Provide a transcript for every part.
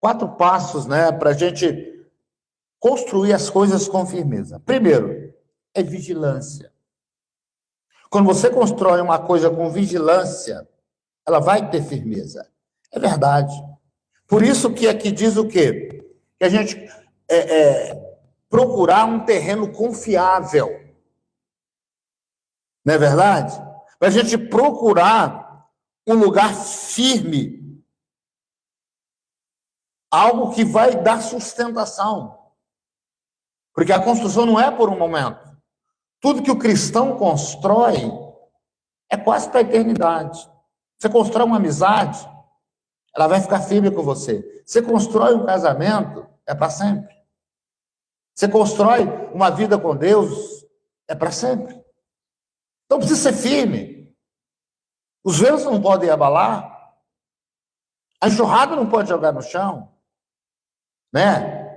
4 passos, né, para a gente construir as coisas com firmeza. Primeiro, é vigilância. Quando você constrói uma coisa com vigilância, ela vai ter firmeza. É verdade. Por isso que aqui diz o quê? Que a gente procurar um terreno confiável. Não é verdade? Para a gente procurar um lugar firme. Algo que vai dar sustentação. Porque a construção não é por um momento. Tudo que o cristão constrói é quase para a eternidade. Você constrói uma amizade, ela vai ficar firme com você. Você constrói um casamento, é para sempre. Você constrói uma vida com Deus, é para sempre. Então precisa ser firme. Os ventos não podem abalar. A enxurrada não pode jogar no chão. Né?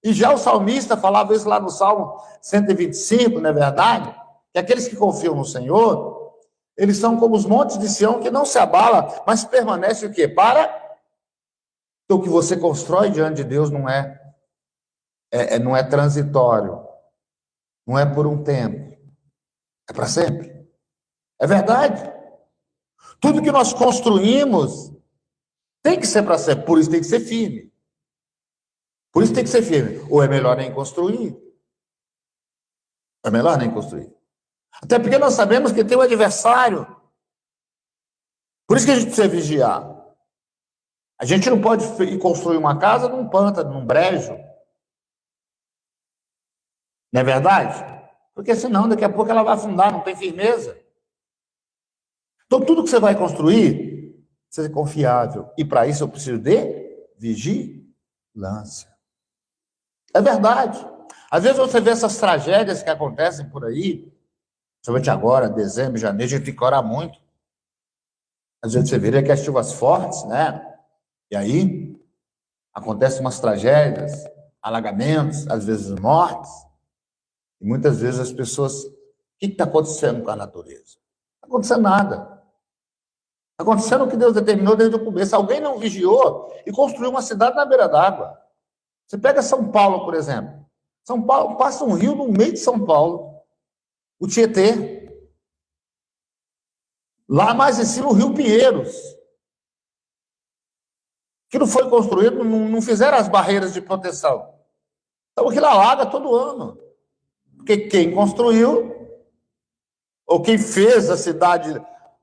E já o salmista falava isso lá no Salmo 125, não é verdade? Que aqueles que confiam no Senhor, eles são como os montes de Sião que não se abala, mas permanece o quê? Então, o que você constrói diante de Deus não é transitório, não é por um tempo, é para sempre. É verdade. Tudo que nós construímos tem que ser para sempre, por isso tem que ser firme. Por isso tem que ser firme. Ou é melhor nem construir. É melhor nem construir. Até porque nós sabemos que tem um adversário. Por isso que a gente precisa vigiar. A gente não pode construir uma casa num pântano, num brejo. Não é verdade? Porque senão daqui a pouco ela vai afundar, não tem firmeza. Então tudo que você vai construir, precisa ser confiável. E para isso eu preciso de vigilância. É verdade. Às vezes você vê essas tragédias que acontecem por aí, principalmente agora, dezembro, janeiro, a gente tem que orar muito. Às vezes você vê que as chuvas fortes, né? E aí, acontecem umas tragédias, alagamentos, às vezes mortes. E muitas vezes as pessoas... O que está acontecendo com a natureza? Não está acontecendo nada. Está acontecendo o que Deus determinou desde o começo. Alguém não vigiou e construiu uma cidade na beira d'água. Você pega São Paulo, por exemplo. São Paulo passa um rio no meio de São Paulo, o Tietê. Lá mais em cima o Rio Pinheiros. Que não foi construído, não fizeram as barreiras de proteção. Então aquilo alaga todo ano. Porque quem construiu, ou quem fez a cidade,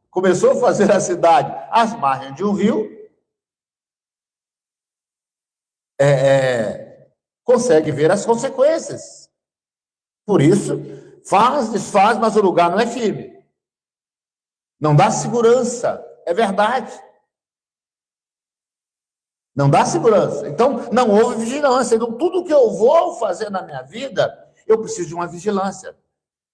começou a fazer a cidade às margens de um rio, consegue ver as consequências. Por isso, faz, desfaz, mas o lugar não é firme. Não dá segurança. É verdade. Não dá segurança. Então, não houve vigilância. Então, tudo que eu vou fazer na minha vida, eu preciso de uma vigilância.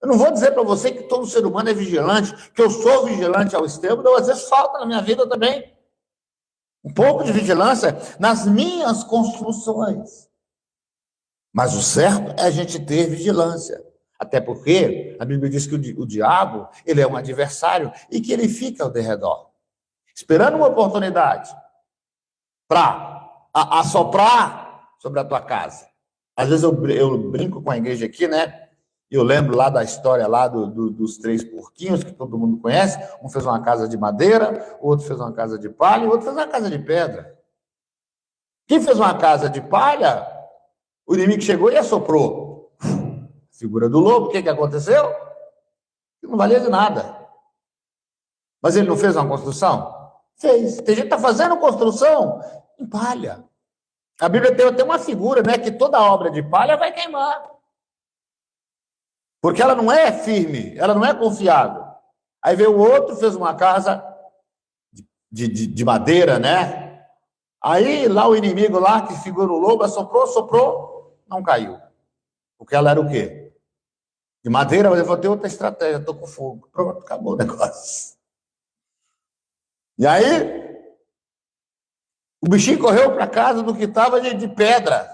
Eu não vou dizer para você que todo ser humano é vigilante, que eu sou vigilante ao extremo, não, às vezes falta na minha vida também. Um pouco de vigilância nas minhas construções. Mas o certo é a gente ter vigilância. Até porque a Bíblia diz que o diabo, ele é um adversário e que ele fica ao derredor, esperando uma oportunidade para assoprar sobre a tua casa. Às vezes eu brinco com a igreja aqui, né? Eu lembro lá da história lá dos 3 porquinhos, que todo mundo conhece. Um fez uma casa de madeira, o outro fez uma casa de palha e o outro fez uma casa de pedra. Quem fez uma casa de palha, o inimigo chegou e assoprou. Figura do lobo, o que aconteceu? Não valia de nada. Mas ele não fez uma construção? Fez. Tem gente que está fazendo construção em palha. A Bíblia tem até uma figura, né? Que toda obra de palha vai queimar. Porque ela não é firme, ela não é confiável. Aí veio o outro, fez uma casa de madeira, né? Aí lá o inimigo lá, que figura o lobo, assoprou, não caiu. Porque ela era o quê? De madeira, mas eu vou ter outra estratégia, estou com fogo. Pronto, acabou o negócio. E aí, o bichinho correu para casa do que estava de pedra.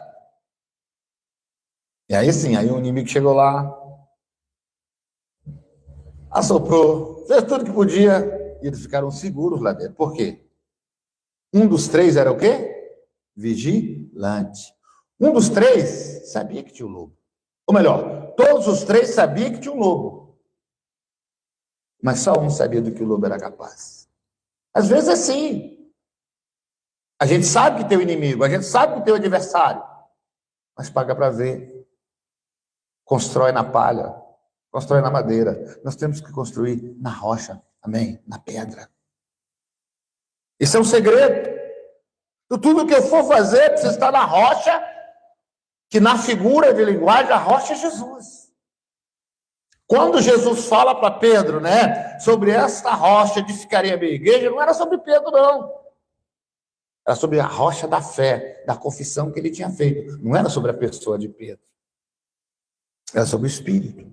E aí sim, aí o inimigo chegou lá, assoprou, fez tudo que podia, e eles ficaram seguros lá dentro. Por quê? Um dos 3 era o quê? vigilante. Um dos três sabia que tinha um lobo. Ou melhor, todos os três sabiam que tinha um lobo. Mas só um sabia do que o lobo era capaz. Às vezes é assim. A gente sabe que tem o inimigo, a gente sabe que tem o adversário, mas paga para ver. Constrói na palha, constrói na madeira. Nós temos que construir na rocha, amém? Na pedra. Esse é um segredo. Tudo que eu for fazer precisa estar na rocha, que na figura de linguagem, a rocha é Jesus. Quando Jesus fala para Pedro, né, sobre esta rocha edificaria a minha igreja, não era sobre Pedro, não. Era sobre a rocha da fé, da confissão que ele tinha feito. Não era sobre a pessoa de Pedro. Era sobre o Espírito.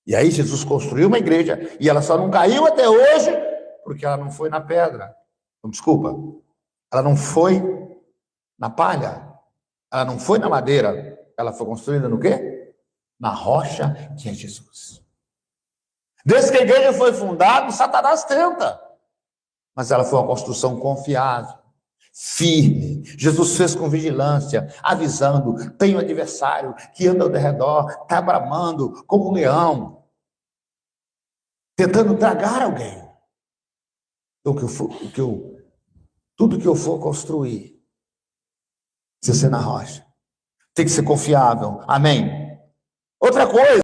E aí Jesus construiu uma igreja, e ela só não caiu até hoje, porque ela não foi na pedra. Desculpa. Ela não foi na palha. Ela não foi na madeira. Ela foi construída no quê? Na rocha, que é Jesus. Desde que a igreja foi fundada, Satanás tenta. Mas ela foi uma construção confiável, firme. Jesus fez com vigilância, avisando: tem um adversário que anda ao redor, está bramando como um leão, tentando tragar alguém. Então, tudo que eu for construir precisa ser na rocha. Tem que ser confiável. Amém? Outra coisa.